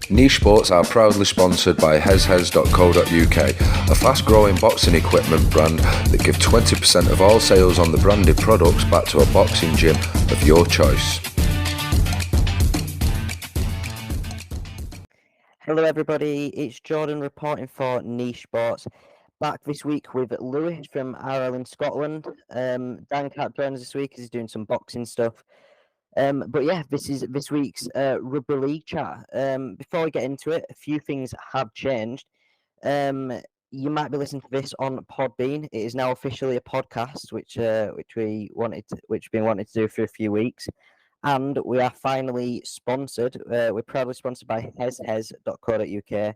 NicheSportz are proudly sponsored by heshes.co.uk, a fast-growing boxing equipment brand that give 20% of all sales on the branded products back to a boxing gym of your choice. Hello everybody, it's Jordan reporting for NicheSportz. Back this week with Lewis from RL in Scotland. Dan can't join us this week because he's doing some boxing stuff. But yeah, this is this week's Rugby League chat. Before we get into it, a few things have changed. You might be listening to this on Podbean. It is now officially a podcast, which we've been wanting to do for a few weeks. And we are finally sponsored. We're proudly sponsored by heshes.co.uk.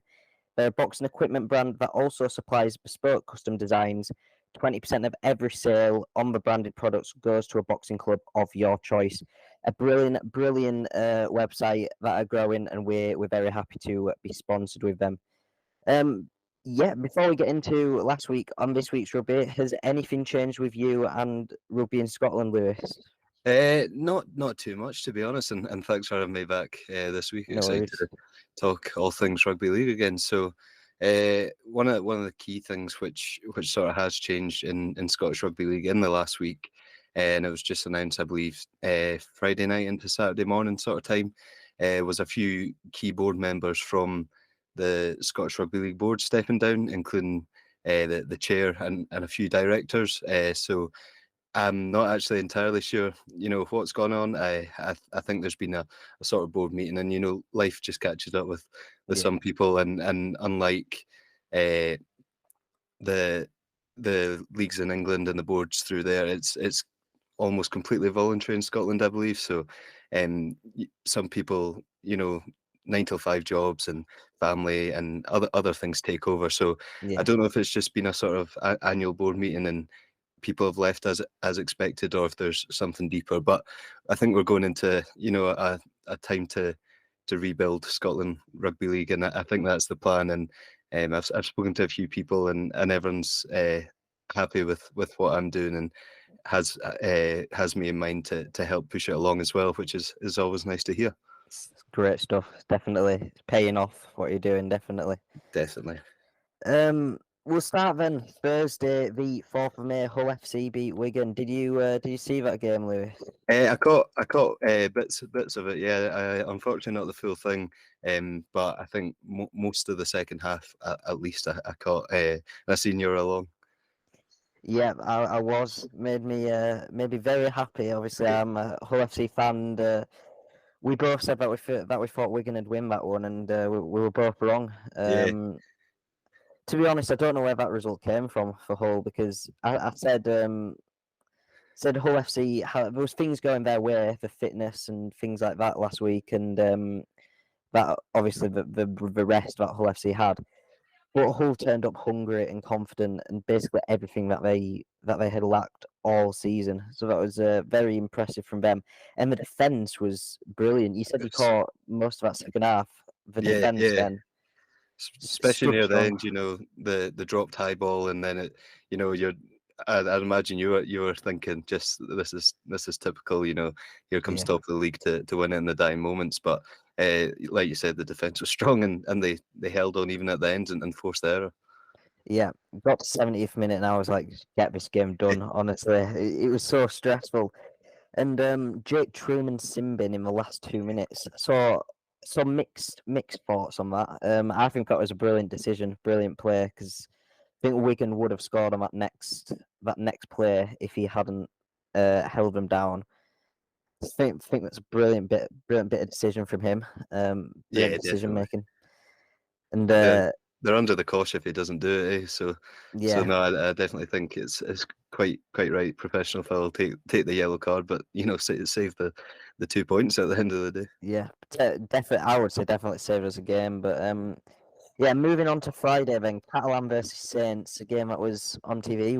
They're a boxing equipment brand that also supplies bespoke custom designs. 20% of every sale on the branded products goes to a boxing club of your choice. A brilliant website that are growing, and we're very happy to be sponsored with them. Before we get into last week on this week's rugby, has anything changed with you and rugby in Scotland, Lewis? Not too much, to be honest, and thanks for having me back this week. No Excited worries. to talk all things rugby league again. So one of the key things which sort of has changed in Scottish Rugby League in the last week, and it was just announced, I believe, Friday night into Saturday morning sort of time, was a few key board members from the Scottish Rugby League board stepping down, including the chair and a few directors. So I'm not actually entirely sure, what's gone on. I think there's been a sort of board meeting, and life just catches up with some people, and unlike the leagues in England and the boards through there, it's almost completely voluntary in Scotland, I believe. So, some people, 9-to-5 jobs and family and other things take over. So I don't know if it's just been a sort of annual board meeting and people have left as expected, or if there's something deeper. But I think we're going into a time to rebuild Scotland Rugby League, and I think that's the plan. And I've spoken to a few people, and everyone's happy with what I'm doing, and has me in mind to help push it along as well, which is always nice to hear. It's great stuff, definitely. It's paying off what you're doing, definitely. We'll start then. Thursday, the 4th of May, Hull FC beat Wigan. Did you see that game, Lewis? I caught bits of it. Yeah, unfortunately not the full thing. But I think most of the second half, at least, I caught. And I seen you were along. Yeah, I was. Made me very happy. Obviously, I'm a Hull FC fan. And, we both said that we thought Wigan would win that one, and we were both wrong. To be honest, I don't know where that result came from for Hull, because I said Hull FC, there was things going their way, the fitness and things like that last week, and that obviously the rest that Hull FC had. But Hull turned up hungry and confident, and basically everything that they had lacked all season. So that was very impressive from them. And the defence was brilliant. You said you caught most of that second half. The defence then. Especially near the end, the dropped high ball, and then it, I'd imagine you were thinking, just this is typical, here comes top of the league to win it in the dying moments. But like you said, the defence was strong, and they held on even at the end and forced the error. Yeah, got to 70th minute, and I was like, get this game done. Honestly, it was so stressful. And Jake Truman Simbin in the last 2 minutes. So some mixed thoughts on that. I think that was a brilliant decision, brilliant play, because I think Wigan would have scored on that next play if he hadn't held them down. I think that's a brilliant bit of decision from him. Decision making. And they're under the cosh if he doesn't do it. So no, I definitely think it's quite right. Professional foul, take the yellow card, but save the 2 points at the end of the day. Yeah, definitely. I would say definitely saved us a game. But moving on to Friday then, Catalan versus Saints, a game that was on TV.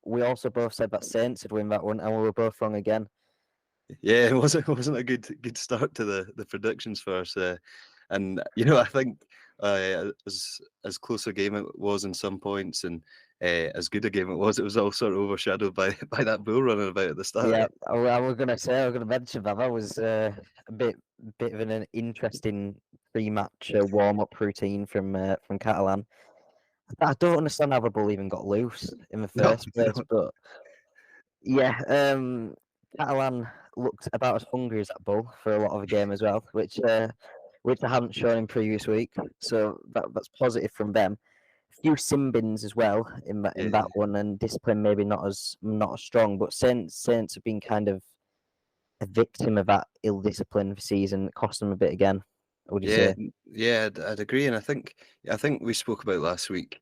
We also both said that Saints would win that one, and we were both wrong again. Yeah, it wasn't a good start to the predictions for us. And I think as close a game it was in some points, and as good a game it was all sort of overshadowed by that bull running about at the start. Yeah, I was going to mention that was a bit bit of an interesting pre-match warm-up routine from Catalan. I don't understand how the ball even got loose in the No, first place, no. but yeah, Catalan looked about as hungry as that bull for a lot of the game as well, which I hadn't shown in previous week. So that's positive from them. A few sin bins as well in Yeah. that one, and discipline maybe not as strong. But Saints have been kind of a victim of that ill discipline this season. It cost them a bit again. What would you say? Yeah, I'd agree, and I think we spoke about last week.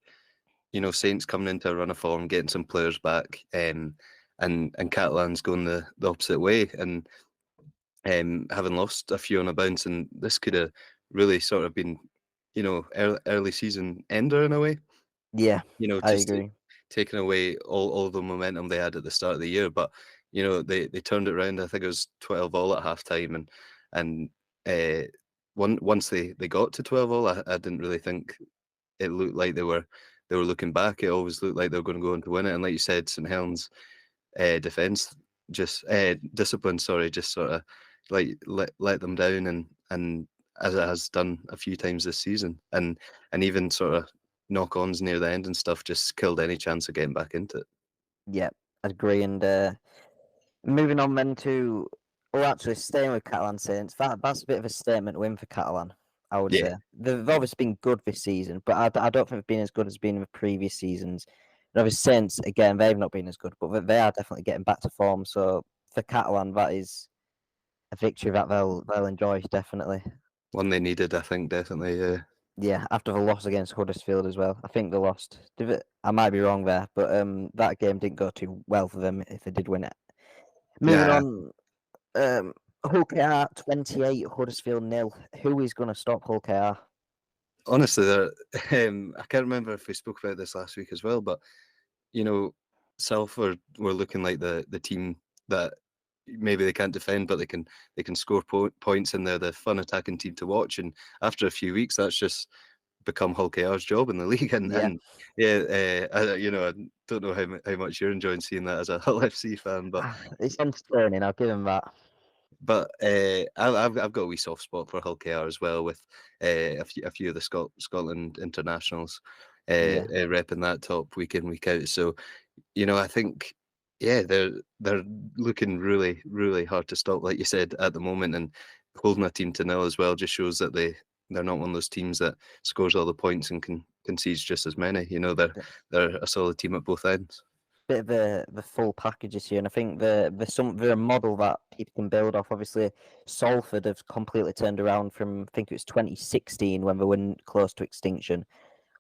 Saints coming into a run of form, getting some players back, and Catalan's going the opposite way, and having lost a few on a bounce, and this could have really sort of been, early season ender in a way. Yeah, I Just agree. taking away all the momentum they had at the start of the year, but they turned it around. I think it was 12-all at halftime, and once they got to 12-all, I didn't really think it looked like they were looking back. It always looked like they were going to go on to win it. And like you said, St Helens defense just discipline, sorry, just sort of like let them down, and as it has done a few times this season, and even sort of knock-ons near the end and stuff just killed any chance of getting back into it. Yeah, I agree. And moving on then to, actually staying with Catalan Saints, that's a bit of a statement win for Catalan, I would Yeah. say. They've obviously been good this season, but I don't think they've been as good as been in the previous seasons. And obviously Saints, again, they've not been as good, but they are definitely getting back to form. So for Catalan, that is a victory that they'll enjoy, definitely. One they needed, I think, definitely. Yeah. Yeah, after the loss against Huddersfield as well. I think they lost. I might be wrong there, but that game didn't go too well for them if they did win it. Moving Yeah. on, Hull KR 28, Huddersfield 0. Who is going to stop Hull KR? Honestly, I can't remember if we spoke about this last week as well, but Salford were looking like the team that maybe they can't defend, but they can score points, and they're the fun attacking team to watch. And after a few weeks, that's just become Hull KR's job in the league. And Yeah. I don't know how much you're enjoying seeing that as a Hull FC fan, but It's entertaining. I'll give them that. But I've got a wee soft spot for Hull KR as well, with a few of the Scotland internationals repping that top week in, week out. So I think they're looking really, really hard to stop, like you said, at the moment, and holding a team to nil as well just shows that they're not one of those teams that scores all the points and concedes just as many. They're a solid team at both ends. Bit of the full package this year, and I think they're a model that people can build off. Obviously, Salford have completely turned around from, I think it was 2016 when they went close to extinction.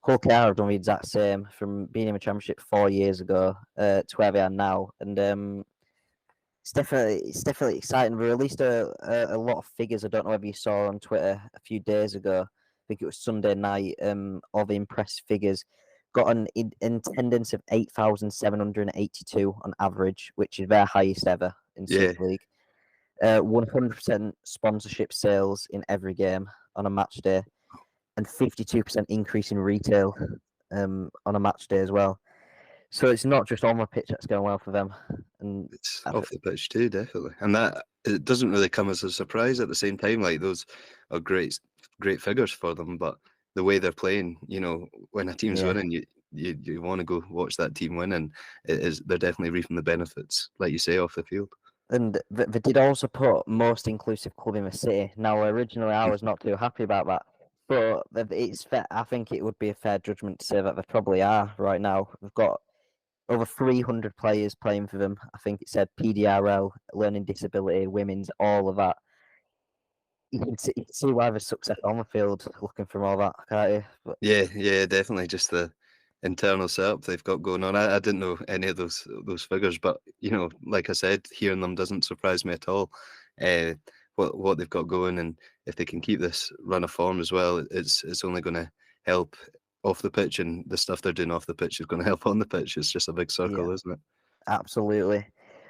Hull KR have done the exact same from being in the Championship 4 years ago to where they are now, and it's definitely exciting. We released a lot of figures. I don't know whether you saw on Twitter a few days ago. I think it was Sunday night. All the impressive figures. Got an attendance of 8,782 on average, which is their highest ever in Super League. 100% sponsorship sales in every game on a match day, and 52% increase in retail on a match day as well. So it's not just on the pitch that's going well for them, and It's off the pitch too, definitely. And that it doesn't really come as a surprise at the same time. Like, those are great figures for them, but the way they're playing, when a team's winning, you want to go watch that team win, and they're definitely reaping the benefits, like you say, off the field. And they did also put most inclusive club in the city. Now, originally I was not too happy about that, but it's fair. I think it would be a fair judgment to say that they probably are right now. We've got over 300 players playing for them. I think it said PDRL, learning disability, women's, all of that. You can see why the success on the field looking from all that, can't you? But Yeah, definitely. Just the internal setup they've got going on. I didn't know any of those figures, but like I said, hearing them doesn't surprise me at all. What they've got going, and if they can keep this run of form as well, it's only going to help off the pitch, and the stuff they're doing off the pitch is going to help on the pitch. It's just a big circle, isn't it? Absolutely.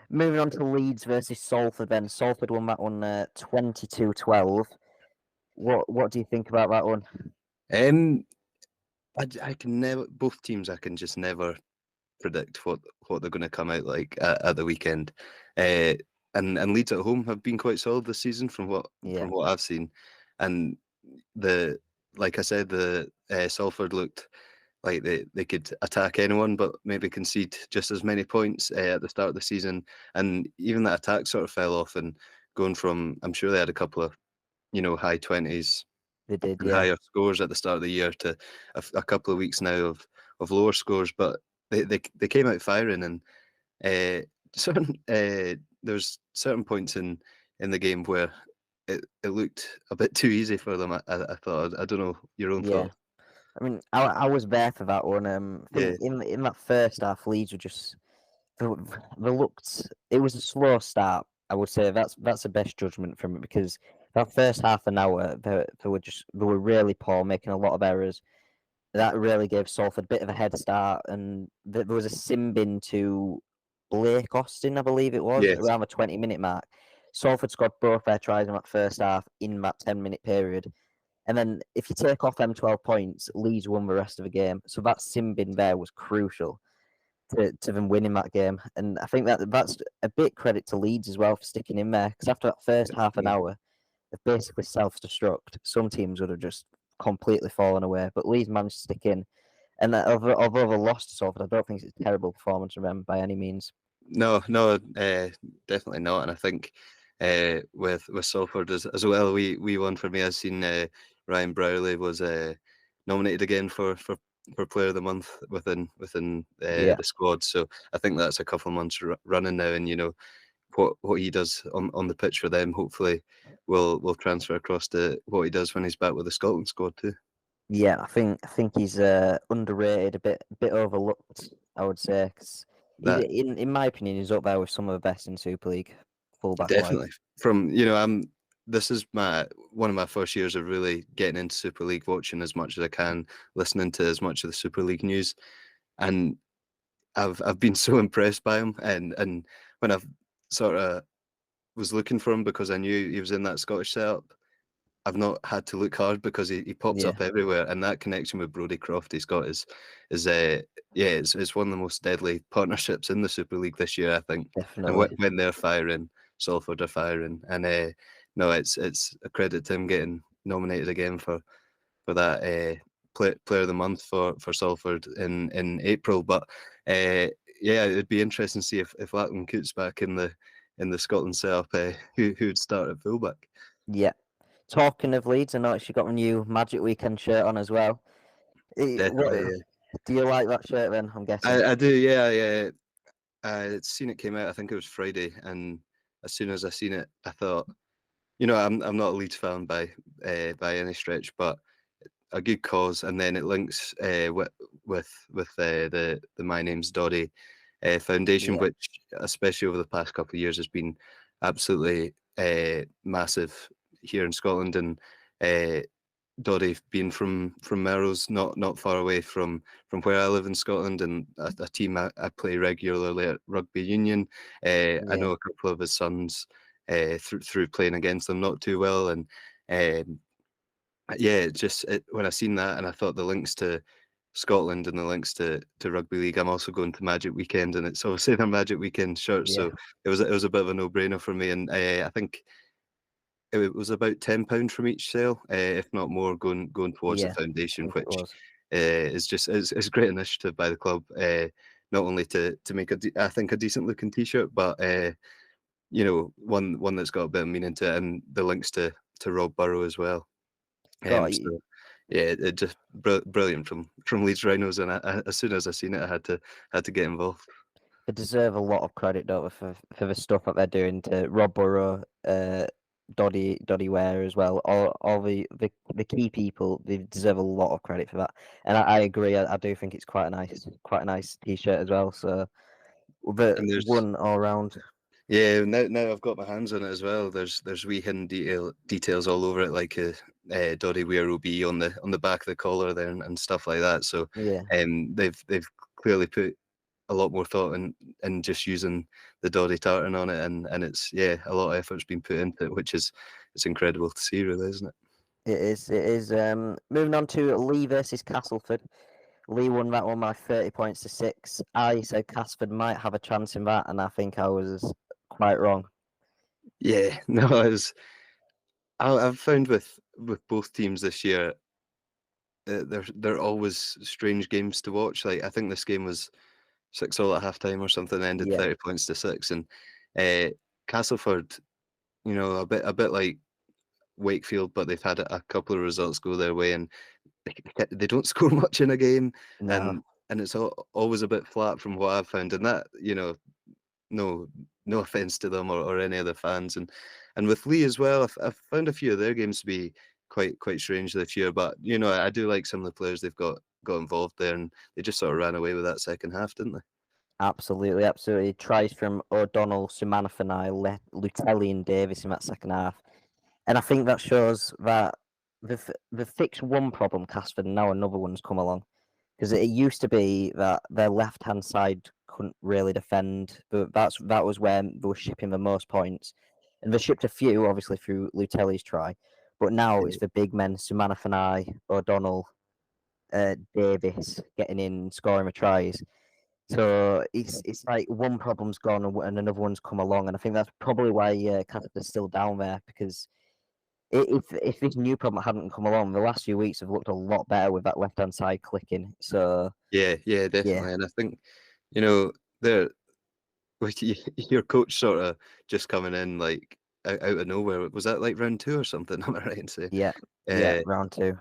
Moving on to Leeds versus Salford then. Salford won that one 22-12. What do you think about that one? I can never, both teams, I can just never predict what they're going to come out like at the weekend. I and Leeds at home have been quite solid this season from what I've seen, and like I said, the Salford looked like they could attack anyone, but maybe concede just as many points at the start of the season, and even that attack sort of fell off, and going from, I'm sure they had a couple of high 20s They did, and yeah. higher scores at the start of the year to a couple of weeks now of lower scores, but they came out firing, and there's certain points in the game where it looked a bit too easy for them. I thought. I don't know your own Yeah. thoughts. I mean, I was there for that one. I Yeah, think in that first half, Leeds were just they looked. It was a slow start. I would say that's the best judgment from it, because that first half an hour they were really poor, making a lot of errors. That really gave Salford a bit of a head start, and there was a sin bin to Blake Austin, I believe it was, yes, around the 20-minute mark. Salford scored both their tries in that first half in that 10-minute period. And then if you take off them 12 points, Leeds won the rest of the game. So that sin bin there was crucial to them winning that game. And I think that's a bit credit to Leeds as well for sticking in there, because after that first half an hour, they've basically self-destruct. Some teams would have just completely fallen away, but Leeds managed to stick in. And that although they lost to Salford, I don't think it's a terrible performance from them by any means. no, definitely not. And I think with Salford as well, we won. For me, I've seen Ryan Browley was nominated again for Player of the Month within the squad. So I think that's a couple of months running now, and what he does on the pitch for them, hopefully will transfer across to what he does when he's back with the Scotland squad too. Yeah, I think he's underrated, a bit overlooked, I would say, because That in my opinion, he's up there with some of the best in Super League, fullback wise. definitely this is one of my first years of really getting into Super League, watching as much as I can, listening to as much of the Super League news, and I've been so impressed by him. And when I've sort of was looking for him because I knew he was in that Scottish setup, I've not had to look hard because he pops Yeah. up everywhere, and that connection with Brodie Croft he's got is it's one of the most deadly partnerships in the Super League this year, I think. And Definitely. when they're firing, Salford are firing, and no, it's a credit to him getting nominated again for that Player of the Month for Salford in April. But yeah, it'd be interesting to see if Lachlan Coote's back in the Scotland setup, who'd start at fullback. Yeah. Talking of Leeds, I noticed you got a new Magic Weekend shirt on as well. Definitely, yeah. Do you like that shirt then? I'm guessing. I do, yeah. I'd seen it came out, I think it was Friday, and as soon as I seen it, I thought, I'm not a Leeds fan by any stretch, but a good cause, and then it links with the My Name's Doddy Foundation, Yeah. which especially over the past couple of years has been absolutely massive here in Scotland, and Doddy being from Melrose, not far away from where I live in Scotland, and a team I play regularly at Rugby Union. I know a couple of his sons through playing against them not too well, and yeah, when I seen that, and I thought the links to Scotland and the links to Rugby League. I'm also going to Magic Weekend, and it's obviously their Magic Weekend shirts, so it was a bit of a no-brainer for me, and I think it was about £10 from each sale, if not more, going towards the foundation, which is just is great initiative by the club. Not only to make I think a decent looking T-shirt, but one that's got a bit of meaning to it, and the links to Rob Burrow as well. So yeah, it just brilliant from Leeds Rhinos, and as soon as I seen it, I had to get involved. They deserve a lot of credit, don't they, for the stuff that they're doing to Rob Burrow, Doddy Ware as well. All the key people, they deserve a lot of credit for that. And I agree. I do think it's quite a nice T-shirt as well. So And there's one all round. Yeah, now I've got my hands on it as well. There's wee hidden details all over it, like Doddy Weir will be on the back of the collar there and stuff like that. So they've clearly put a lot more thought in just using the Doddy tartan on it, and it's a lot of effort's been put into it, which is it's incredible to see, really, isn't it? It is. Moving on to Lee versus Castleford. Lee won that one by 30 points to 6. I said Castleford might have a chance in that, and I think I was quite wrong. Yeah, no, I've found with both teams this year, they're always strange games to watch. Like I think this game was 6-all at halftime or something, ended Yeah, 30 points to 6, and Castleford, a bit like Wakefield, but they've had a couple of results go their way, and they don't score much in a game, no, and it's always a bit flat from what I've found, and that no no offense to them or any of the fans, and with Lee as well, I've found a few of their games to be quite strange this year, but I do like some of the players they've got involved there, and they just sort of ran away with that second half, didn't they? absolutely, absolutely. Tries from O'Donnell, Sumanathanai, Lutelli, and Davis in that second half, and I think that shows that they've fixed one problem, Casford, and now another one's come along. Because it used to be that their left-hand side couldn't really defend, but that was when they were shipping the most points, and they shipped a few, obviously through Lutelli's try, but now it's the big men, Sumanathanai, O'Donnell, Davis getting in, scoring the tries. So it's like one problem's gone and another one's come along, and I think that's probably why Canada's still down there, because if this new problem hadn't come along, the last few weeks have looked a lot better with that left hand side clicking. So Yeah, yeah, definitely, and I think they're with your coach sort of just coming in like out of nowhere. Was that like round 2 or something? Am I right in saying? yeah, yeah, Uh, round two.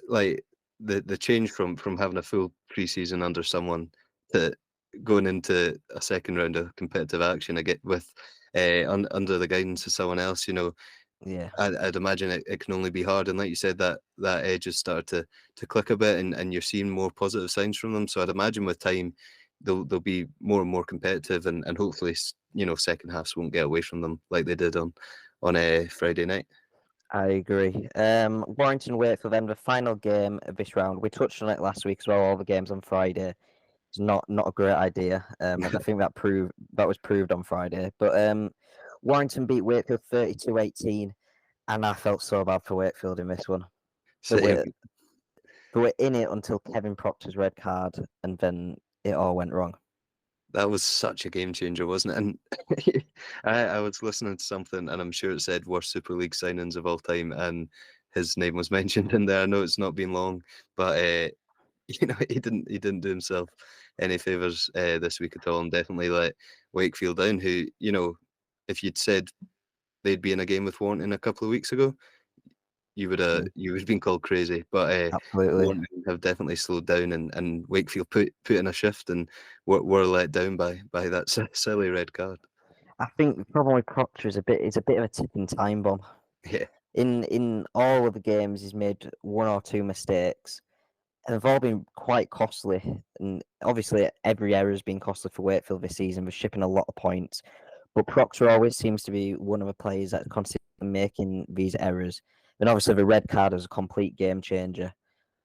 like the change from having a full preseason under someone to going into a second round of competitive action again with under the guidance of someone else, Yeah, I'd imagine it can only be hard. And like you said, that edge has started to click a bit, and you're seeing more positive signs from them. So I'd imagine with time they'll be more and more competitive, and hopefully second halves won't get away from them like they did on a Friday night. I agree. Warrington Wakefield, then the final game of this round. We touched on it last week as well. All the games on Friday. It's not a great idea. And I think that was proved on Friday. But Warrington beat Wakefield 32-18, and I felt so bad for Wakefield in this one. They Same. were they were in it until Kevin Proctor's red card, and then it all went wrong. That was such a game changer, wasn't it? And I was listening to something, and I'm sure it said worst Super League signings of all time, and his name was mentioned in there. I know it's not been long, but he didn't do himself any favors this week at all, and definitely let Wakefield down. Who, if you'd said they'd be in a game with Warrington a couple of weeks ago, you would have been called crazy. But Absolutely. Warrington have definitely slowed down, and Wakefield put in a shift, and were let down by that silly red card. I think the problem with Proctor is a bit of a ticking time bomb. Yeah, In all of the games, he's made one or two mistakes, and they've all been quite costly. And obviously, every error has been costly for Wakefield this season. We're shipping a lot of points, but Proctor always seems to be one of the players that consistently making these errors. And obviously, the red card was a complete game changer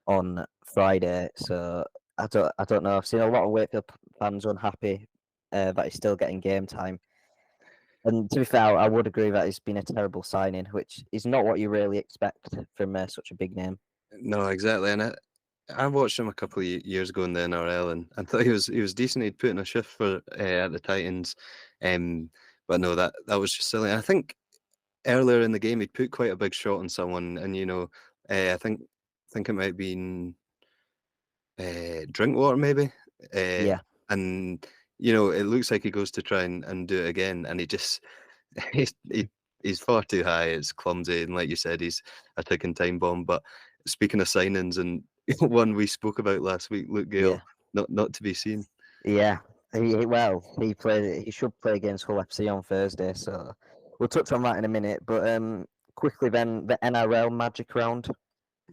on Friday. So I don't know. I've seen a lot of Wakefield fans unhappy that he's still getting game time. And to be fair, I would agree that it's been a terrible signing, which is not what you really expect from such a big name. no, exactly. And I watched him a couple of years ago in the NRL, and I thought he was decent. He'd put in a shift for at the Titans, but no, that was just silly. I think earlier in the game he'd put quite a big shot on someone, and I think it might have been Drinkwater maybe, Yeah, and it looks like he goes to try and do it again, and he just he's, he's far too high. It's clumsy, and like you said, he's a ticking time bomb. But speaking of signings, and one we spoke about last week, Luke Gale, yeah, not to be seen. yeah. He should play against Hull FC on Thursday, so we'll touch on that in a minute. But quickly then, the NRL Magic Round.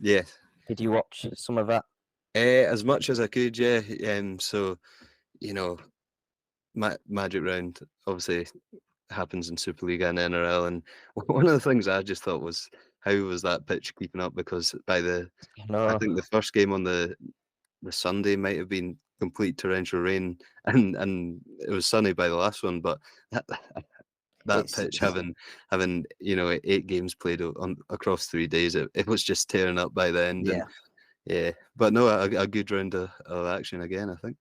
Yeah, Did you watch some of that? as much as I could. Yeah, so Magic Round obviously happens in Super League and NRL, and one of the things I just thought was how was that pitch keeping up, because I No, think the first game on the Sunday might have been complete torrential rain, and it was sunny by the last one, but that it's pitch having 8 games played on across 3 days, it was just tearing up by the end, and yeah. yeah, but no, a good round of action again, I think.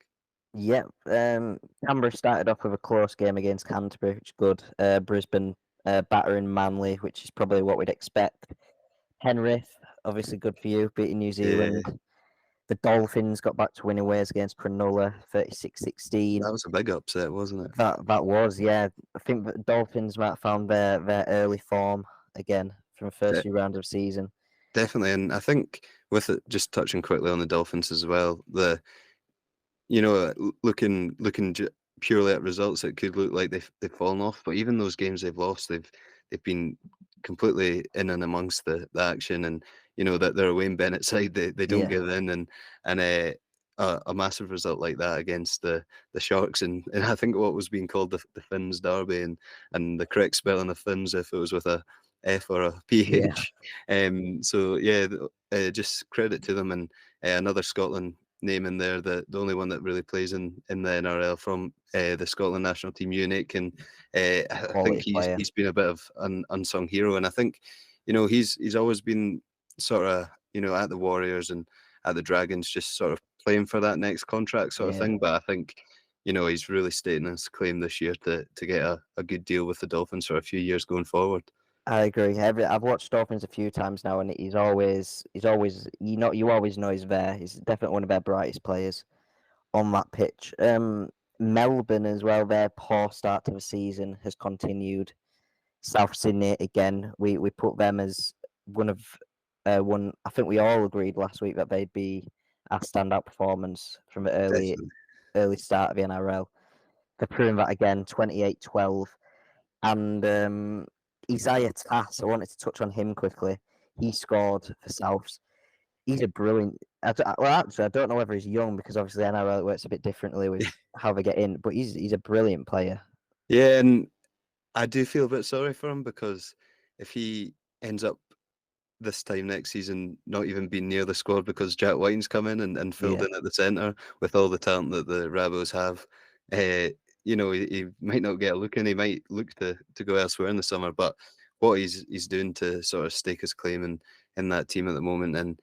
Yeah, Canberra started off with a close game against Canterbury, which is good. Brisbane battering Manly, which is probably what we'd expect. Penrith, obviously good for you, beating New Zealand. The Dolphins got back to winning ways against Cronulla, 36-16. That was a big upset, wasn't it? That was, yeah. I think the Dolphins might have found their early form again from the first few rounds of season. Definitely, and I think with it, just touching quickly on the Dolphins as well, looking purely at results, it could look like they've fallen off. But even those games they've lost, they've been completely in and amongst the action, and that they're a Wayne Bennett side. They don't give in, and a massive result like that against the Sharks, and I think what was being called the Finns Derby, and the correct spelling of Finns if it was with a F or a PH. So yeah, just credit to them, and another Scotland name in there, the only one that really plays in the NRL from the Scotland national team, Unique, and I think he's been a bit of an unsung hero, and I think he's always been sort of at the Warriors and at the Dragons, just sort of playing for that next contract sort of thing. But I think he's really stating his claim this year to get a good deal with the Dolphins for a few years going forward. I agree. I've watched Dolphins a few times now, and you always know he's there. He's definitely one of their brightest players on that pitch. Melbourne as well. Their poor start to the season has continued. South Sydney again. We put them as one. I think we all agreed last week that they'd be our standout performance from the early start of the NRL. They're proving that again. 28-12, and Isaiah Tass, I wanted to touch on him quickly. He scored for Souths. He's a brilliant. Actually, I don't know whether he's young because obviously NRL works a bit differently with how they get in, but he's a brilliant player. Yeah, and I do feel a bit sorry for him because if he ends up this time next season not even being near the squad because Jack Whiting's come in and filled in at the centre with all the talent that the Rabos have, he might not get a look in. He might look to go elsewhere in the summer, but what he's doing to sort of stake his claim in that team at the moment, and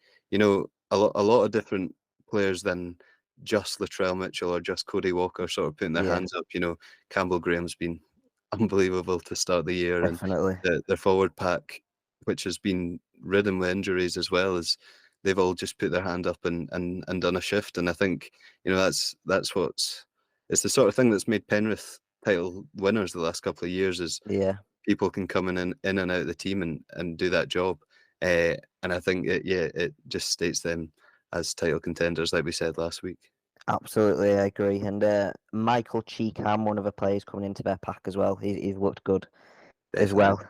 a lot of different players than just Latrell Mitchell or just Cody Walker sort of putting their hands up. Campbell Graham's been unbelievable to start the year, Definitely. and their forward pack, which has been ridden with injuries as well, as they've all just put their hand up and done a shift. And I think that's it's the sort of thing that's made Penrith title winners the last couple of years, is people can come in and out of the team and do that job, and I think it just states them as title contenders, like we said last week. Absolutely, I agree. And Michael Cheekham, one of the players coming into their pack as well. He's looked good as well.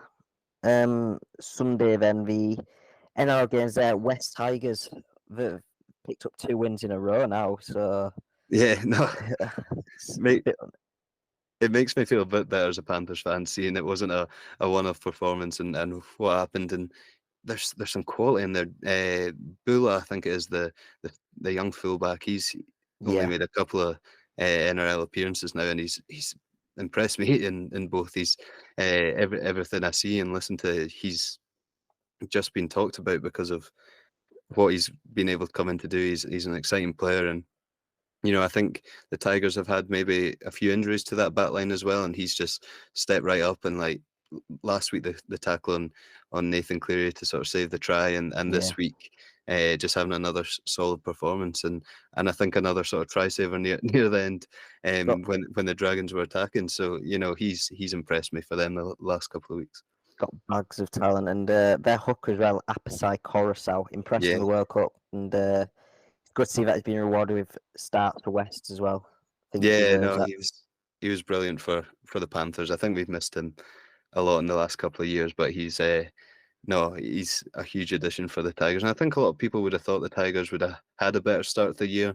Sunday then, the NRL games there. West Tigers, they've picked up 2 wins in a row now. So it makes me feel a bit better as a Panthers fan, seeing it wasn't a one-off performance and what happened. And there's some quality in there. Bula, I think it is the young fullback. He's only made a couple of NRL appearances now, and he's impressed me in both these. Everything I see and listen to, he's just been talked about because of what he's been able to come in to do. He's an exciting player, and I think the Tigers have had maybe a few injuries to that back line as well, and he's just stepped right up. And like last week, the tackle on Nathan Cleary to sort of save the try, and this week just having another solid performance, and I think another sort of try saver near the end when the Dragons were attacking. So he's impressed me for them the last couple of weeks. Got bags of talent, and their hooker as well, Apasai Coruscant, impressed in the World Cup, and it's good to see that he's been rewarded with starts for West as well. He was brilliant for the Panthers. I think we've missed him a lot in the last couple of years, but he's a huge addition for the Tigers. And I think a lot of people would have thought the Tigers would have had a better start of the year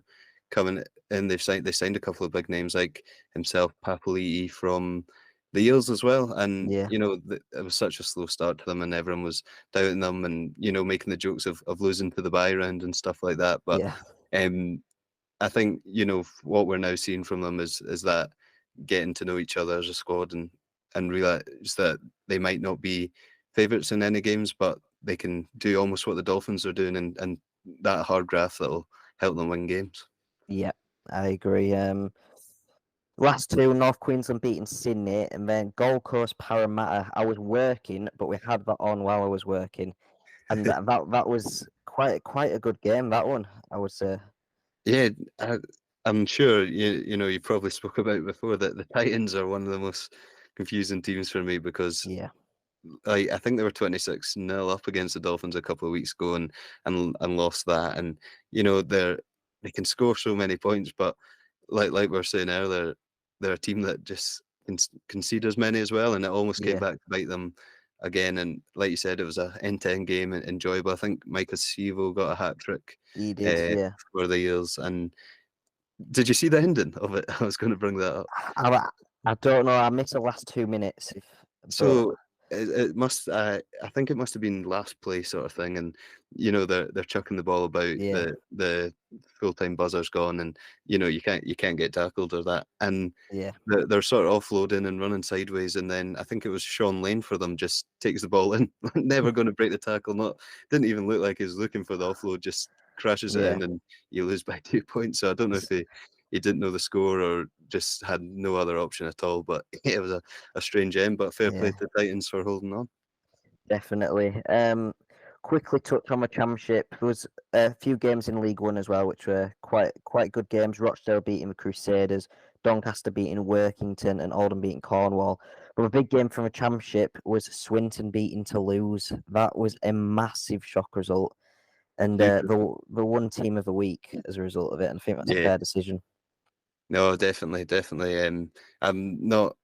coming in. They signed a couple of big names like himself, Papali'i from the Eels as well. And, it was such a slow start to them, and everyone was doubting them and, making the jokes of losing to the bye round and stuff like that. But I think, what we're now seeing from them is that getting to know each other as a squad and realize that they might not be favourites in any games, but they can do almost what the Dolphins are doing, and that hard graft that will help them win games. Yeah, I agree. Last two, North Queensland beating Sydney, and then Gold Coast Parramatta. I was working, but we had that on while I was working, and that was quite a good game. That one, I would say. Yeah, I'm sure you probably spoke about before that the Titans are one of the most confusing teams for me because Yeah, I think they were 26-0 up against the Dolphins a couple of weeks ago and lost that. And they can score so many points, but like we were saying earlier, they're a team that just concede as many as well, and it almost came yeah, back to bite them again. And like you said, it was a end-to-end game and enjoyable. I think Micah Sivo got a hat trick he did. Yeah, for the Eels. And did you see the ending of it? I was going to bring that up. I don't know. I missed the last 2 minutes, but So it must. I think it must have been last play sort of thing, and they're chucking the ball about. yeah, The full time buzzer's gone, and you can't get tackled or that, and yeah, they're sort of offloading and running sideways, and then I think it was Sean Lane for them just takes the ball in, never going to break the tackle. Didn't even look like he was looking for the offload, just crashes it yeah, in, and you lose by 2 points. So I don't know if he didn't know the score or just had no other option at all. But it was a strange end. But fair play yeah, to the Titans for holding on. definitely. Quickly touch on the championship. There was a few games in League One as well, which were quite good games. Rochdale beating the Crusaders, Doncaster beating Workington, and Oldham beating Cornwall. But a big game from the championship was Swinton beating Toulouse. That was a massive shock result, and Huge the one team of the week as a result of it. And I think that's a Yeah, fair decision. no, definitely. I'm not,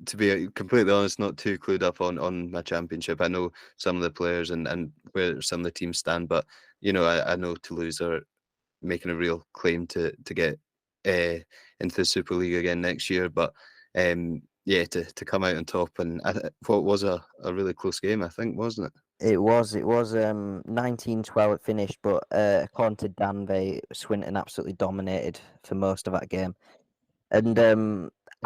to be completely honest, not too clued up on my championship. I know some of the players and where some of the teams stand, but I know Toulouse are making a real claim to get into the Super League again next year. But yeah, to come out on top, and what was a really close game, I think, wasn't it? It was 19-12 it finished, but according to Danvey, Swinton absolutely dominated for most of that game. And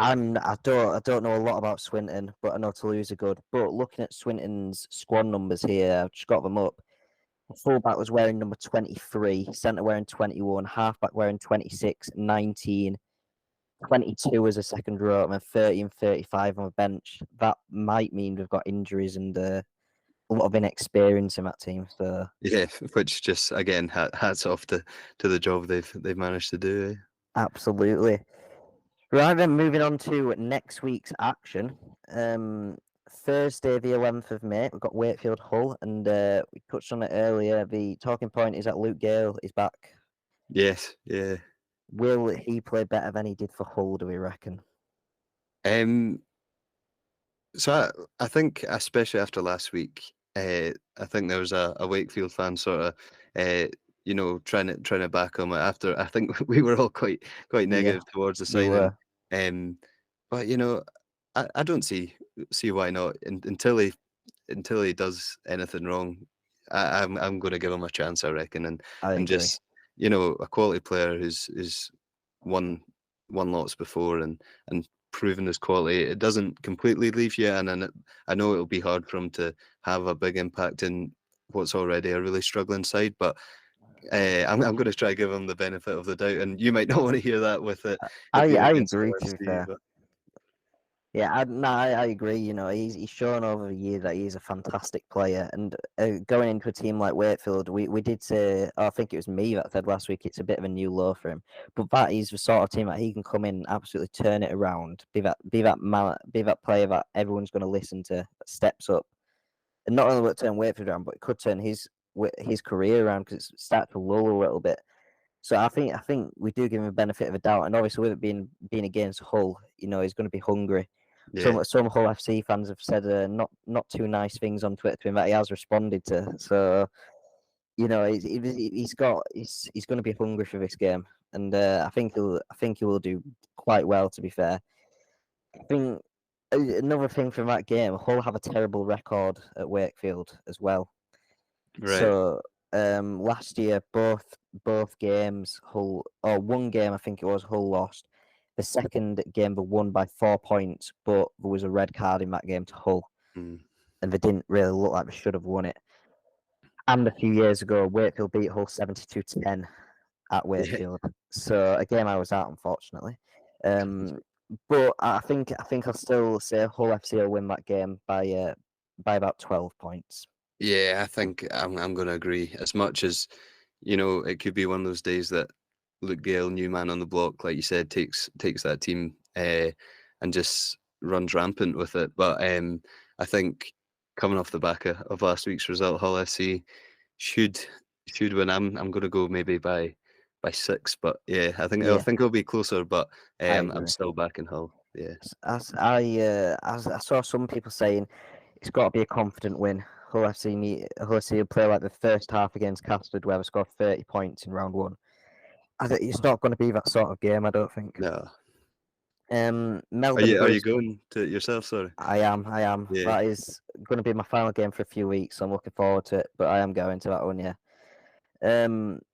I don't know a lot about Swinton, but I know Toulouse are good. But looking at Swinton's squad numbers here, I've just got them up. The fullback was wearing number 23, centre wearing 21, halfback wearing 26, 19, 22 as a second row, and then 30 and 35 on the bench. That might mean we've got injuries and a lot of inexperience in that team. So Yeah, which just again hats off to the job they've managed to do. absolutely. Right then, moving on to next week's action. Thursday, the 11th of May, we've got Wakefield Hull, and we touched on it earlier. The talking point is that Luke Gale is back. Yes, yeah. Will he play better than he did for Hull, do we reckon? Um, so I think, especially after last week, I think there was a Wakefield fan sort of, trying to back him after. I think we were all quite Yeah, negative towards the you signing. were. But I don't see why not until he does anything wrong. I'm going to give him a chance, I reckon, I and agree. just a quality player who's won lots before and proven his quality. It doesn't completely leave you, and I know it'll be hard for him to have a big impact in what's already a really struggling side, but I'm going to try to give him the benefit of the doubt, and you might not want to hear that with it being I against agree, to be LFC, fair. but Yeah, I agree. He's shown over the year that he's a fantastic player. And going into a team like Wakefield, we did say, I think it was me that said last week, it's a bit of a new low for him. But that is the sort of team that he can come in and absolutely turn it around, be that player that everyone's going to listen to, that steps up, and not only will it turn Wakefield around, but it could turn his career around because it started to lull a little bit. So I think we do give him a benefit of a doubt, and obviously with it being against Hull, he's going to be hungry. yeah, Some Hull FC fans have said not too nice things on Twitter to him that he has responded to. So he's going to be hungry for this game, and I think he will do quite well. To be fair, I think another thing from that game, Hull have a terrible record at Wakefield as well. right, So last year, both games, Hull, or one game I think it was, Hull lost. The second game they won by 4 points, but there was a red card in that game to Hull, mm, and they didn't really look like they should have won it. And a few years ago, Wakefield beat Hull 72-10 at yeah, Wakefield. So a game I was at, unfortunately. But I think I'll still say Hull FC will win that game by about 12 points. Yeah, I think I'm going to agree. As much as, it could be one of those days that Luke Gale, new man on the block, like you said, takes that team and just runs rampant with it. But I think coming off the back of last week's result, Hull FC should win. I'm going to go maybe by 6, but yeah, I think Yeah, it'll be closer. But I I'm agree. still backing Hull. Yeah. As I saw some people saying it's got to be a confident win. Hull FC will play like the first half against Castleford, where they scored 30 points in round one. It's not going to be that sort of game, I don't think. No. Melbourne Are you Brisbane. going to it yourself? Sorry. I am. Yeah. That is going to be my final game for a few weeks, so I'm looking forward to it. But I am going to that one, yeah.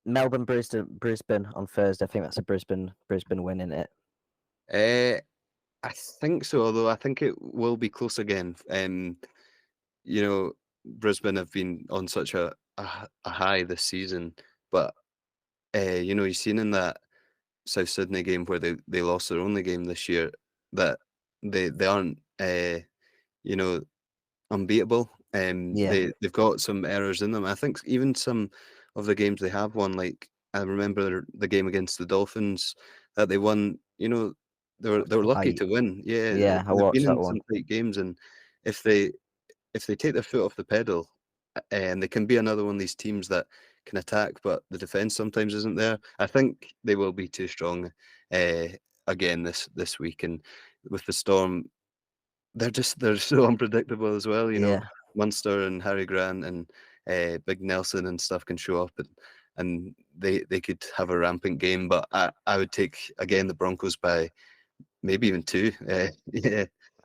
Melbourne Brisbane on Thursday. I think that's a Brisbane win, isn't it? I think so, although I think it will be close again. Brisbane have been on such a high this season, but you've seen in that South Sydney game where they lost their only game this year that they aren't unbeatable. Yeah. They've got some errors in them. I think even some of the games they have won, like I remember the game against the Dolphins that they won. They were lucky Tight. to win. Yeah, Yeah, I they've been watched that in some one. tight games, and if they take their foot off the pedal, and they can be another one of these teams that can attack, but the defense sometimes isn't there. I think they will be too strong again this week, and with the Storm, they're so unpredictable as well. Yeah. Munster and Harry Grant and Big Nelson and stuff can show up, and they could have a rampant game. But I would take again the Broncos by maybe even 2. Yeah.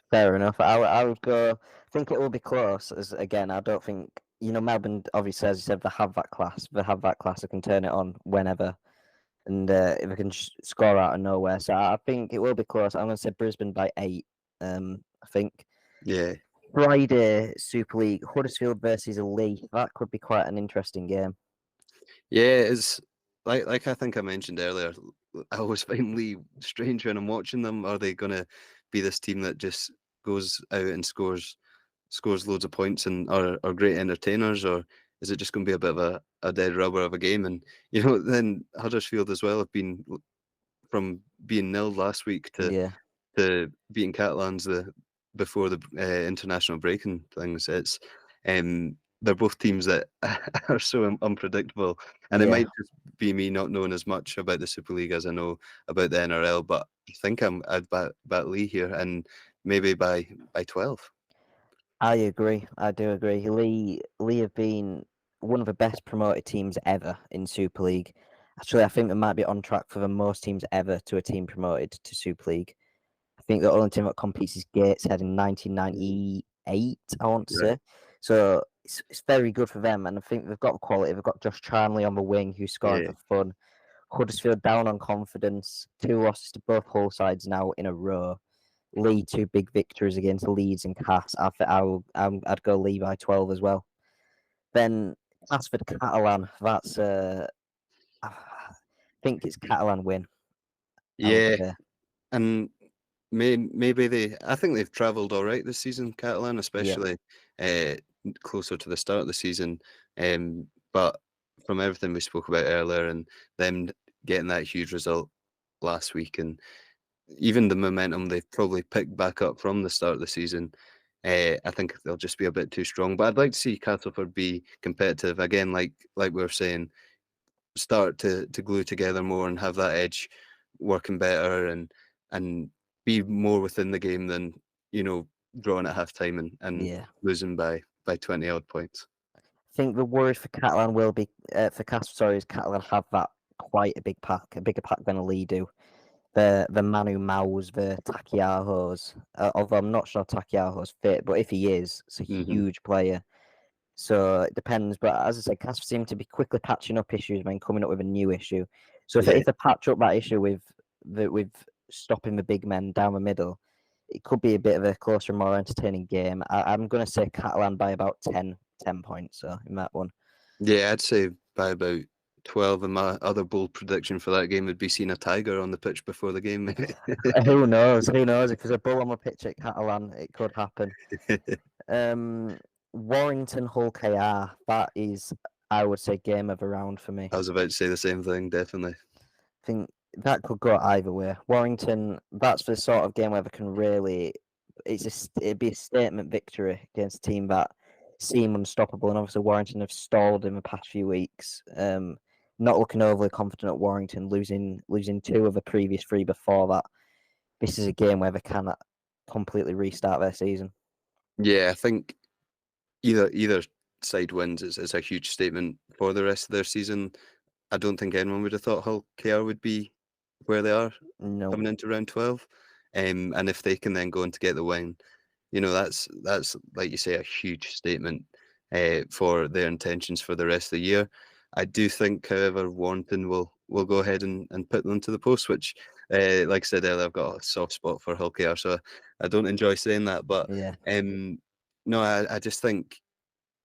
Fair enough. I would go. I think it will be close. As again, I don't think Melbourne. Obviously, as you said, they have that class. They have that class. They can turn it on whenever, and if they can score out of nowhere. So I think it will be close. I'm going to say Brisbane by 8. I think Yeah. Friday Super League Huddersfield versus Lee. That could be quite an interesting game. Yeah, it's like I think I mentioned earlier. I always find Lee strange when I'm watching them. Are they going to be this team that just goes out and scores loads of points and are great entertainers, or is it just going to be a bit of a dead rubber of a game? And then Huddersfield as well have been from being nil last week Yeah. to beating Catalans before the international break and things. It's they're both teams that are so unpredictable, and it Yeah. might just be me not knowing as much about the Super League as I know about the NRL. But I think I'd bat Lee here, and maybe by 12. I agree. I do agree. Lee have been one of the best promoted teams ever in Super League. Actually, I think they might be on track for the most teams ever to a team promoted to Super League. I think the only team that competes is Gateshead in 1998, I want to say. So it's very good for them, and I think they've got quality. They've got Josh Charnley on the wing, who's scoring Yeah. for fun. Huddersfield down on confidence. 2 losses to both Hull sides now in a row. Lee 2 big victories against Leeds and Cass. I'd go Lee by 12 as well. Then Casford Catalan. That's I think it's Catalan win. Yeah, and maybe I think they've travelled all right this season, Catalan, especially closer to the start of the season. But from everything we spoke about earlier and them getting that huge result last week, and even the momentum they've probably picked back up from the start of the season, I think they'll just be a bit too strong. But I'd like to see Castleford be competitive again, like we were saying, start to glue together more and have that edge working better and be more within the game than drawing at half time and losing by 20 odd points. I think the worry for Catalan will be for Casper. Is Catalan have that quite a big pack, a bigger pack than Lee do. The Manu Maus, the Takiahos. Although I'm not sure Takiahos fit, but if he is, it's a huge player. So it depends. But as I said, Casper seem to be quickly patching up issues when coming up with a new issue. So if they patch up that issue with stopping the big men down the middle, it could be a bit of a closer, more entertaining game. I'm going to say Catalan by about 10 points. So in that one, yeah, I'd say by about 12, and my other bold prediction for that game would be seeing a tiger on the pitch before the game. Who knows? Who knows? If there's a bull on the pitch at Catalan, it could happen. Warrington Hull KR, that is, I would say, game of a round for me. I was about to say the same thing, definitely. I think that could go either way. Warrington, that's the sort of game where they can really, it'd be a statement victory against a team that seem unstoppable. And obviously Warrington have stalled in the past few weeks. Not looking overly confident at Warrington, losing 2 of the previous 3 before that. This is a game where they can completely restart their season. Yeah, I think either side wins is a huge statement for the rest of their season. I don't think anyone would have thought Hull KR would be where they are coming into round 12. And if they can then go on to get the win, that's like you say, a huge statement for their intentions for the rest of the year. I do think, however, Warrington will go ahead and put them to the post, which, like I said earlier, I've got a soft spot for Hull KR, so I don't enjoy saying that. But yeah, no, I just think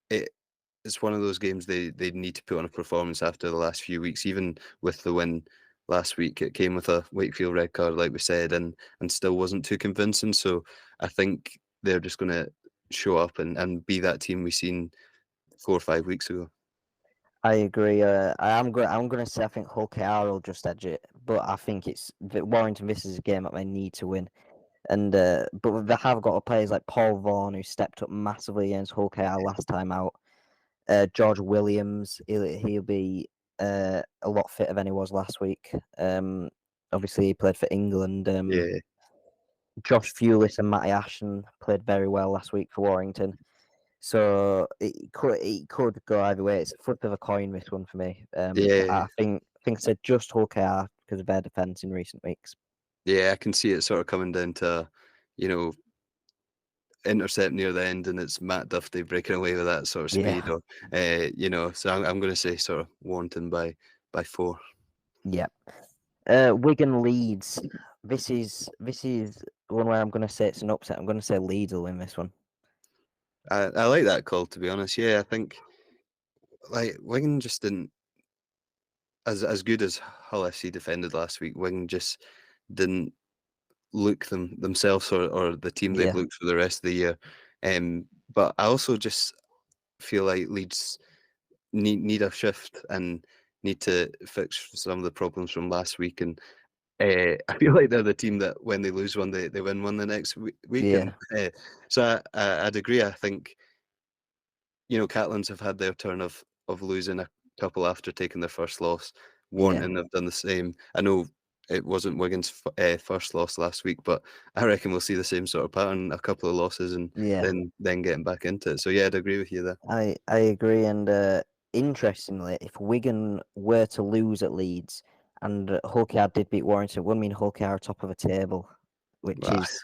it's one of those games they need to put on a performance after the last few weeks. Even with the win last week, it came with a Wakefield red card, like we said, and still wasn't too convincing. So I think they're just going to show up and be that team we seen 4 or 5 weeks ago. I agree. I'm going to say I think Hull KR will just edge it, but I think it's Warrington. This is a game that they need to win, and but they have got players like Paul Vaughan, who stepped up massively against Hull KR last time out. George Williams, he'll be a lot fitter than he was last week. Obviously he played for England. Yeah. Josh Fulis and Matty Ashton played very well last week for Warrington. So it could go either way. It's a flip of a coin, this one for me. I think it's just Hull KR because of their defence in recent weeks. Yeah, I can see it sort of coming down to, intercept near the end, and it's Matt Duffy breaking away with that sort of speed, or So I'm going to say sort of Warrington by 4. Yeah. Wigan Leeds. This is one where I'm going to say it's an upset. I'm going to say Leeds will win this one. I like that call, to be honest. Yeah, I think like Wigan just didn't, as good as Hull FC defended last week, Wigan just didn't look themselves or the team they've looked for the rest of the year. But I also just feel like Leeds need a shift and need to fix some of the problems from last week. And I feel like they're the team that when they lose one, they win one the next week. Yeah. So I'd agree. I think, Catalans have had their turn of losing a couple after taking their first loss. Warrington have done the same. I know it wasn't Wigan's first loss last week, but I reckon we'll see the same sort of pattern, a couple of losses and then getting back into it. So yeah, I'd agree with you there. I agree. And interestingly, if Wigan were to lose at Leeds and Hull KR did beat Warrington, it would mean Hull KR are top of the table, which is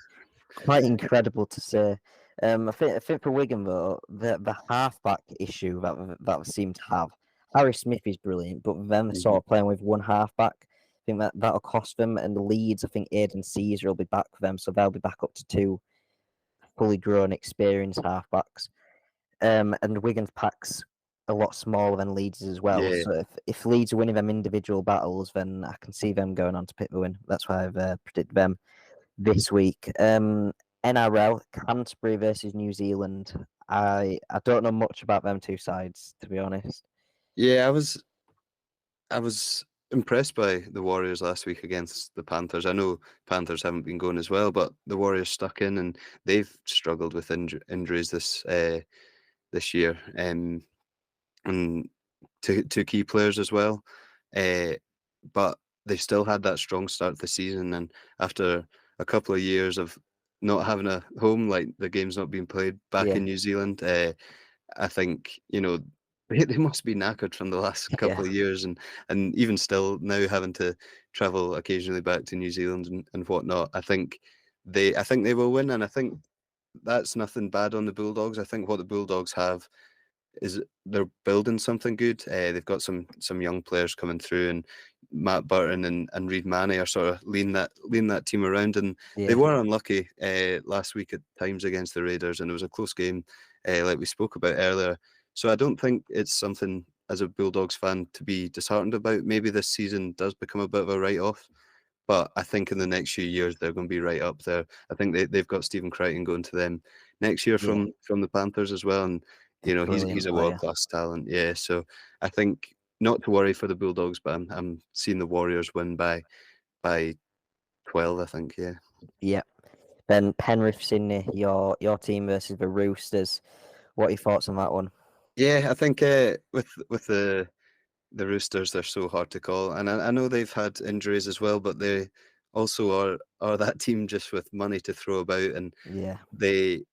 quite incredible to say. I think for Wigan though, the halfback issue that we seem to have, Harry Smith is brilliant, but then they're sort of playing with one halfback. I think that'll cost them. And the Leeds, I think Aidan Caesar will be back for them, so they'll be back up to 2 fully grown, experienced halfbacks. And Wigan's pack's a lot smaller than Leeds as well. Yeah. So if Leeds are winning them individual battles, then I can see them going on to pick the win. That's why I've predicted them this week. NRL, Canterbury versus New Zealand. I don't know much about them 2 sides, to be honest. Yeah, I was impressed by the Warriors last week against the Panthers. I know Panthers haven't been going as well, but the Warriors stuck in, and they've struggled with injuries this year, and to key players as well. But they still had that strong start to the season, and after a couple of years of not having a home, like the game's not being played back in New Zealand, I think they must be knackered from the last couple of years, and even still now having to travel occasionally back to New Zealand and whatnot. I think they will win, and I think that's nothing bad on the Bulldogs. I think what the Bulldogs have is they're building something good. They've got some young players coming through, and Matt Burton and Reid Manny are sort of leading that team around, and they were unlucky last week at times against the Raiders, and it was a close game, like we spoke about earlier. So I don't think it's something as a Bulldogs fan to be disheartened about. Maybe this season does become a bit of a write-off, but I think in the next few years they're going to be right up there. I think they've got Stephen Crichton going to them next year from the Panthers as well, and he's a world-class talent. Yeah, so I think not to worry for the Bulldogs, but I'm seeing the Warriors win by 12, I think. Yeah. Yeah. Then Penrith, Sydney, your team versus the Roosters. What are your thoughts on that one? Yeah, I think with the Roosters, they're so hard to call, and I know they've had injuries as well, but they also are that team just with money to throw about, and they've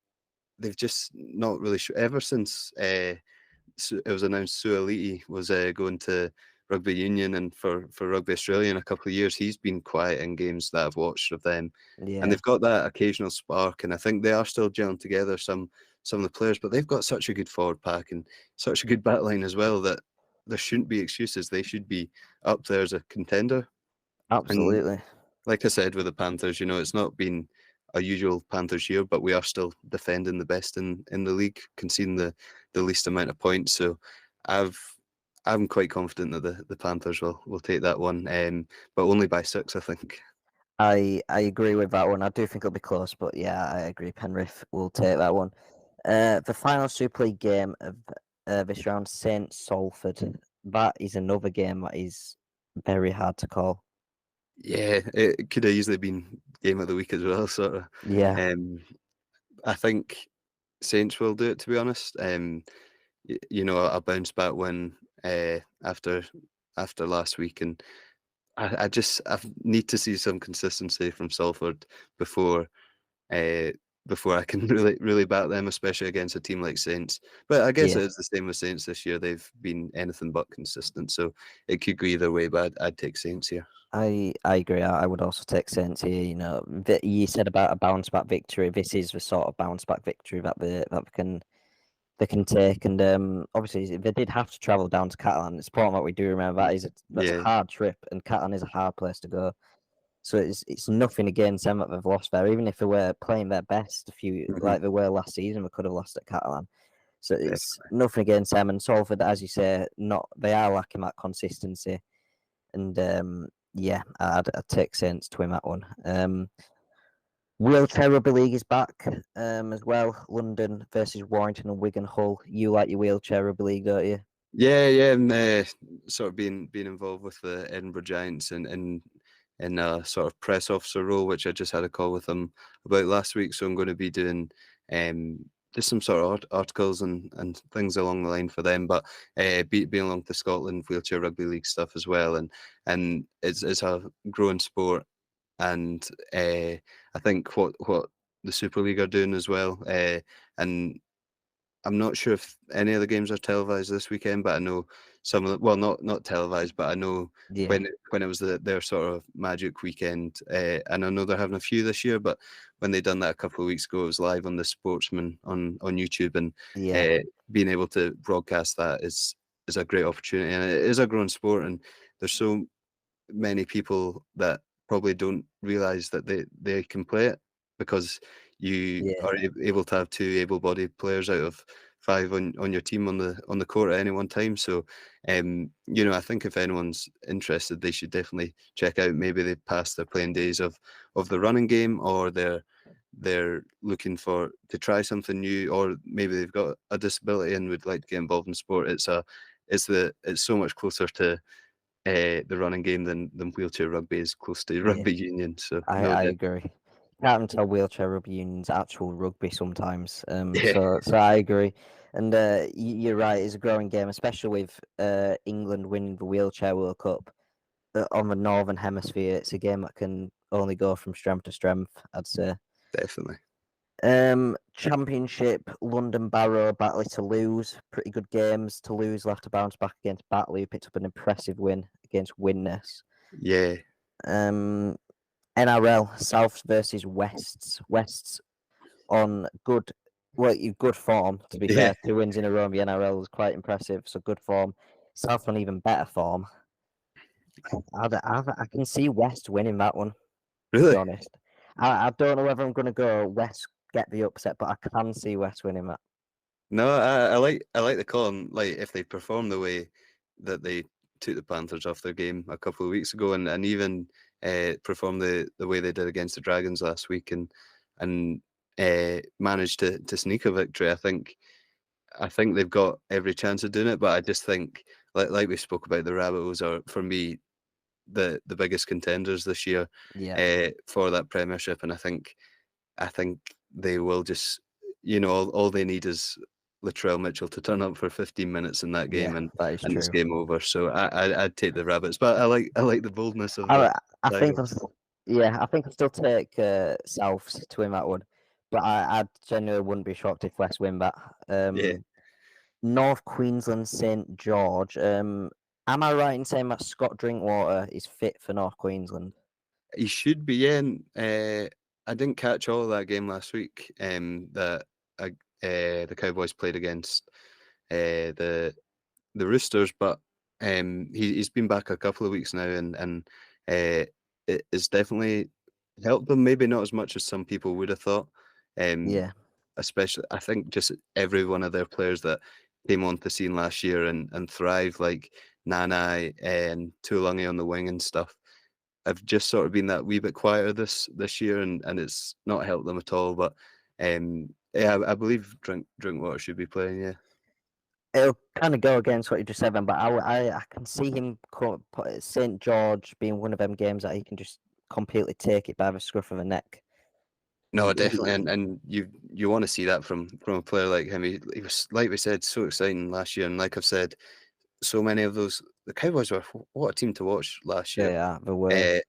just not really ever since it was announced Suaalii was going to Rugby Union and for Rugby Australia in a couple of years. He's been quiet in games that I've watched of them, and they've got that occasional spark, and I think they are still gelling together, some of the players, but they've got such a good forward pack and such a good back line as well that there shouldn't be excuses. They should be up there as a contender. Absolutely. And like I said with the Panthers, it's not been a usual Panthers year, but we are still defending the best in the league, conceding the least amount of points. So I'm quite confident that the Panthers will take that one, but only by 6, I think. I agree with that one. I do think it'll be close, but yeah, I agree. Penrith will take that one. The final Super League game of this round, St Salford. That is another game that is very hard to call. Yeah, it could have easily been game of the week as well, sort of. Yeah. I think Saints will do it, to be honest. A bounce back win after last week, and I need to see some consistency from Salford before I can really back them, especially against a team like Saints. But I guess it is the same with Saints this year. They've been anything but consistent, so it could go either way. But I'd take Saints here. I agree. I would also take Saints here. You said about a bounce back victory. This is the sort of bounce back victory that they can take. And obviously, they did have to travel down to Catalan. It's important that we do remember that's a hard trip, and Catalan is a hard place to go. So it's nothing against them that they've lost there. Even if they were playing their best, like they were last season, we could have lost at Catalan. So it's nothing against them. And Salford, as you say, they are lacking that consistency. And I'd take Saints to win that one. Wheelchair Rugby League is back as well. London versus Warrington and Wigan Hull. You like your Wheelchair Rugby League, don't you? Yeah, and sort of being involved with the Edinburgh Giants and in a sort of press officer role, which I just had a call with them about last week. So I'm going to be doing just some sort of articles and things along the line for them, but being along the Scotland Wheelchair Rugby League stuff as well, and it's a growing sport, and I think what the Super League are doing as well, and I'm not sure if any of the games are televised this weekend, but I know some of not televised, but I know when it was their sort of magic weekend, and I know they're having a few this year, but when they done that a couple of weeks ago, it was live on the Sportsman on YouTube, and being able to broadcast that is a great opportunity, and it is a growing sport, and there's so many people that probably don't realize that they can play it, because you are able to have 2 able-bodied players out of 5 on your team on the court at any one time. So, I think if anyone's interested, they should definitely check out. Maybe they passed their playing days of the running game, or they're looking to try something new, or maybe they've got a disability and would like to get involved in sport. It's so much closer to the running game than wheelchair rugby is close to rugby union. So I agree. Can't even tell wheelchair rugby union's actual rugby sometimes. So I agree. And you're right, it's a growing game, especially with England winning the Wheelchair World Cup on the Northern Hemisphere. It's a game that can only go from strength to strength, I'd say. Definitely. Championship, London Barrow, Batley Toulouse. Pretty good games. Toulouse will have to bounce back against Batley, who picked up an impressive win against Widnes. Yeah. NRL, Souths versus Wests. Wests on good form, to be fair. 2 wins in a row in the NRL was quite impressive, so good form. South on even better form. I can see West winning that one. Really? To be honest. I don't know whether I'm going to go West get the upset, but I can see West winning that. No, I like the call. And, like, if they perform the way that they took the Panthers off their game a couple of weeks ago, and even performed the way they did against the Dragons last week, and managed to sneak a victory. I think they've got every chance of doing it, but I just think, like we spoke about, the Rabbitohs are, for me, the biggest contenders this year for that premiership, and I think they will just, all they need is Latrell Mitchell to turn up for 15 minutes in that game, and it's game over. So I'd take the Rabbits, but I like the boldness of the I think I'll still take Souths to win that one, but I genuinely wouldn't be shocked if West win that. North Queensland St George. Am I right in saying that Scott Drinkwater is fit for North Queensland? He should be, yeah. And, I didn't catch all of that game last week. That the Cowboys played against the Roosters, but he's been back a couple of weeks now, and it has definitely helped them. Maybe not as much as some people would have thought. Especially, I think just every one of their players that came onto the scene last year and thrived, like Nanai and Tuolungi on the wing and stuff, have just sort of been that wee bit quieter this year, and it's not helped them at all. But I believe Drinkwater should be playing. Yeah, it'll kind of go against what you just said, then, but I can see him St George being one of them games that he can just completely take it by the scruff of the neck. No, definitely, and you want to see that from a player like him. He was, like we said, so exciting last year, and like I've said, so many of those. The Cowboys were, what a team to watch last year. Yeah, they were.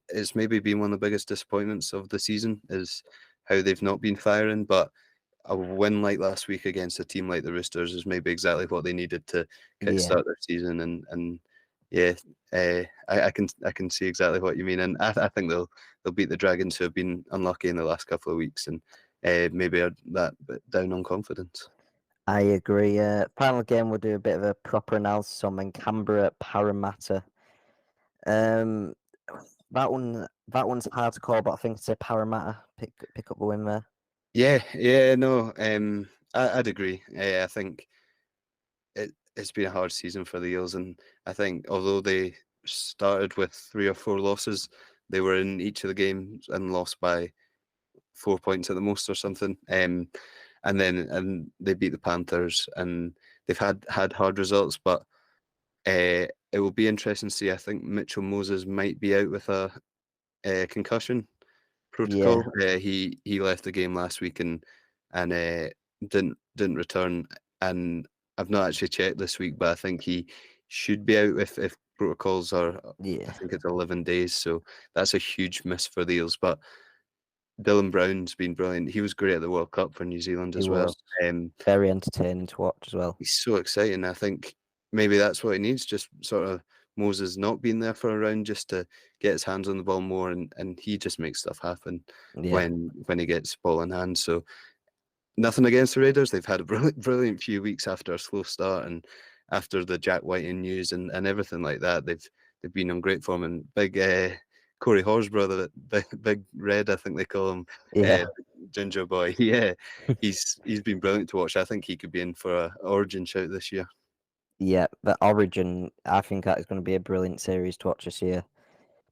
It's maybe been one of the biggest disappointments of the season is how they've not been firing, but a win like last week against a team like the Roosters is maybe exactly what they needed to kickstart their season, and I can see exactly what you mean, and I think they'll beat the Dragons, who have been unlucky in the last couple of weeks, and maybe are that bit down on confidence. I agree. Final game, we'll do a bit of a proper analysis on Canberra Parramatta. That one's hard to call, but I think it's a Parramatta pick up the win there. Yeah, no, I'd agree. I think it's been a hard season for the Eels, and I think although they started with 3 or 4 losses, they were in each of the games and lost by 4 points at the most or something. And they beat the Panthers, and they've had hard results, but it will be interesting to see. I think Mitchell Moses might be out with a concussion protocol. He left the game last week and didn't return, and I've not actually checked this week, but I think he should be out if protocols are. I think it's 11 days, so that's a huge miss for the Eels. But Dylan Brown's been brilliant. He was great at the World Cup for New Zealand as well. Very entertaining to watch as well. He's so exciting. I think maybe that's what he needs, just sort of Moses not being there for a round, just to get his hands on the ball more, and he just makes stuff happen when he gets ball in hand. So nothing against the Raiders. They've had a brilliant few weeks after a slow start, and after the Jack Whiting news and everything like that, they've been on great form. And big Corey Hoare's brother, Big Red, I think they call him, Ginger Boy. Yeah, he's been brilliant to watch. I think he could be in for an Origin shout this year. Yeah, the Origin, I think that is going to be a brilliant series to watch this year,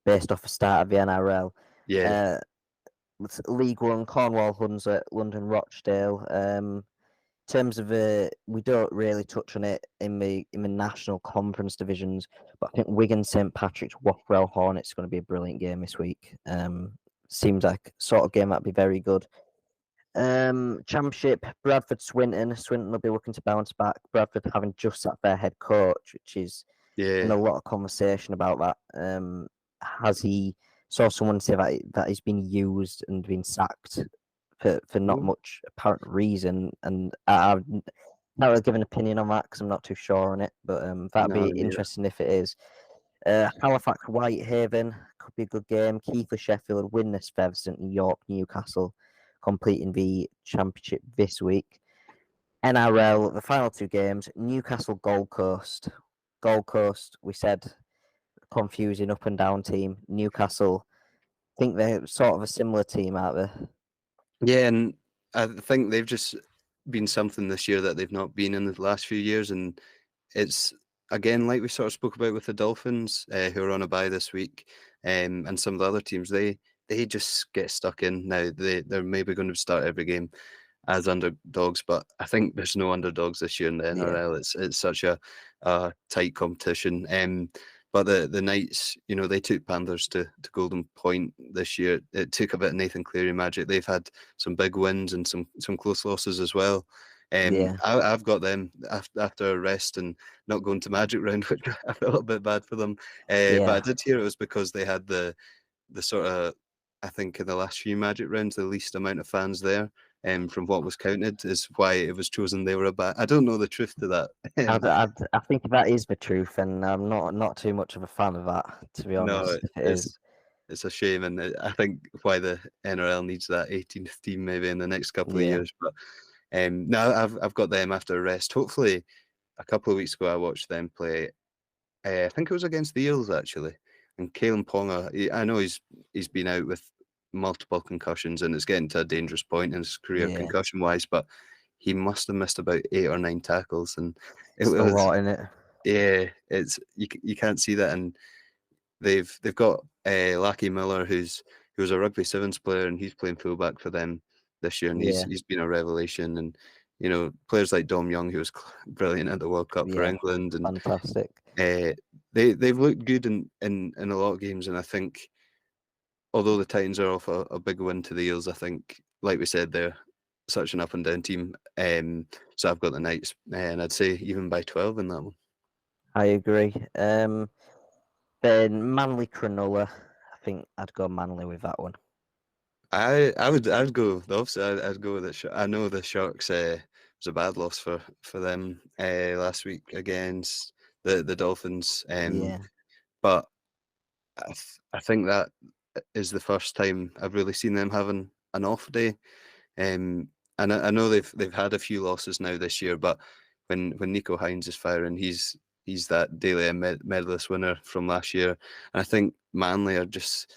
based off the start of the NRL. Yeah. League One, Cornwall, Hunslet, London, Rochdale. In terms of we don't really touch on it in the National Conference divisions, but I think Wigan, St Patrick's, Wafrell, Hornets is going to be a brilliant game this week. Seems like sort of game that'd be very good. Championship, Bradford, Swinton. Swinton will be looking to bounce back. Bradford having just sacked their head coach, which is been a lot of conversation about that. Saw someone say that he's been used and been sacked for not much apparent reason, and I've not really given an opinion on that because I'm not too sure on it, but that'd be interesting if it is. Halifax, Whitehaven could be a good game. Keighley, Sheffield, Widnes, Featherstone, York, Newcastle completing the championship this week. NRL, the final 2 games, Newcastle, Gold Coast. Gold Coast, we said, confusing up and down team. Newcastle, I think they're sort of a similar team, aren't they? Yeah, and I think they've just been something this year that they've not been in the last few years, and it's again, like we sort of spoke about with the Dolphins, who are on a bye this week, and some of the other teams, they just get stuck in now. They're maybe going to start every game as underdogs, but I think there's no underdogs this year in the NRL. It's such a tight competition. But the Knights, they took Panthers to Golden Point this year. It took a bit of Nathan Cleary magic. They've had some big wins and some close losses as well. I've got them after a rest and not going to Magic Round, which I felt a bit bad for them. But I did hear it was because they had the sort of, I think in the last few Magic Rounds, the least amount of fans there. From what was counted is why it was chosen they were a bad. I don't know the truth to that. I think that is the truth, and I'm not too much of a fan of that, to be honest. No, it's a shame, and I think why the NRL needs that 18th team maybe in the next couple of years. But no, I've got them after a rest. Hopefully, a couple of weeks ago I watched them play. I think it was against the Eels actually, and Kalen Ponga. I know he's been out with multiple concussions and it's getting to a dangerous point in his career concussion wise, but he must have missed about 8 or 9 tackles, and it was a lot in it. Yeah, it's you can't see that, and they've got Lachie Miller, who's a rugby sevens player, and he's playing fullback for them this year, and he's been a revelation. And players like Dom Young, who was brilliant at the World Cup for England, and fantastic. They've looked good in a lot of games, and I think although the Titans are off a big win to the Eels, I think, like we said, they're such an up and down team. So I've got the Knights, and I'd say even by 12 in that one. I agree. Then Manly Cronulla, I think I'd go Manly with that one. I'd go the opposite. I'd go with it. I know the Sharks was a bad loss for them last week against the Dolphins. But I think that is the first time I've really seen them having an off day. And I know they've had a few losses now this year, but when Nico Hines is firing, he's that Daly medalist winner from last year. And I think Manly are just,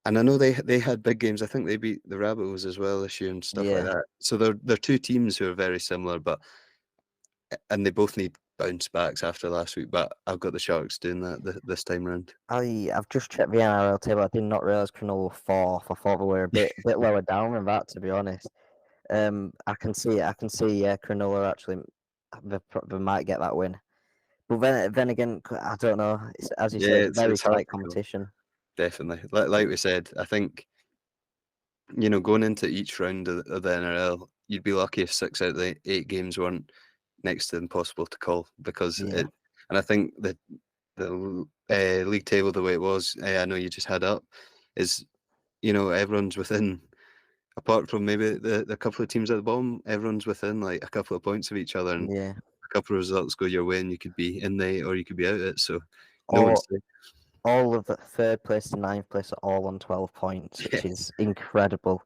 and I know they had big games. I think they beat the Rabbitohs as well this year and stuff like that. So they're two teams who are very similar, and they both need bounce backs after last week. But I've got the Sharks doing that this time round. I've just checked the NRL table. I did not realise Cronulla were 4th. I thought they were a bit lower down than that, to be honest. I can see Cronulla actually they might get that win. But then again, I don't know. It's, as you said, it's very tight competition. Definitely. Like we said, I think, going into each round of the NRL, you'd be lucky if 6 out of the 8 games weren't next to impossible to call, because and I think the league table, the way it was, I know you just had up, is, everyone's within, apart from maybe the couple of teams at the bottom, everyone's within like a couple of points of each other, and a couple of results go your way and you could be in there or you could be out it. So all of the 3rd place to 9th place are all on 12 points, which is incredible.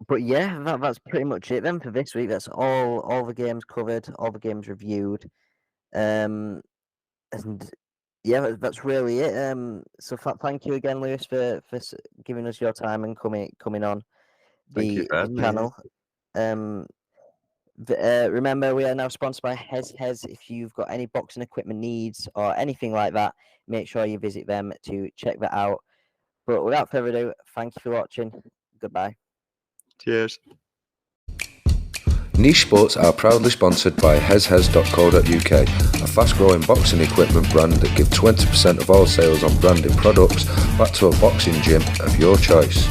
But that's pretty much it then for this week. That's all the games covered, all the games reviewed. And that's really it. So thank you again, Lewis, for giving us your time and coming on the channel. Remember, we are now sponsored by Hez. If you've got any boxing equipment needs or anything like that, make sure you visit them to check that out. But without further ado, thank you for watching. Goodbye. Cheers. NicheSportz are proudly sponsored by HezHez.co.uk, a fast-growing boxing equipment brand that give 20% of all sales on branded products back to a boxing gym of your choice.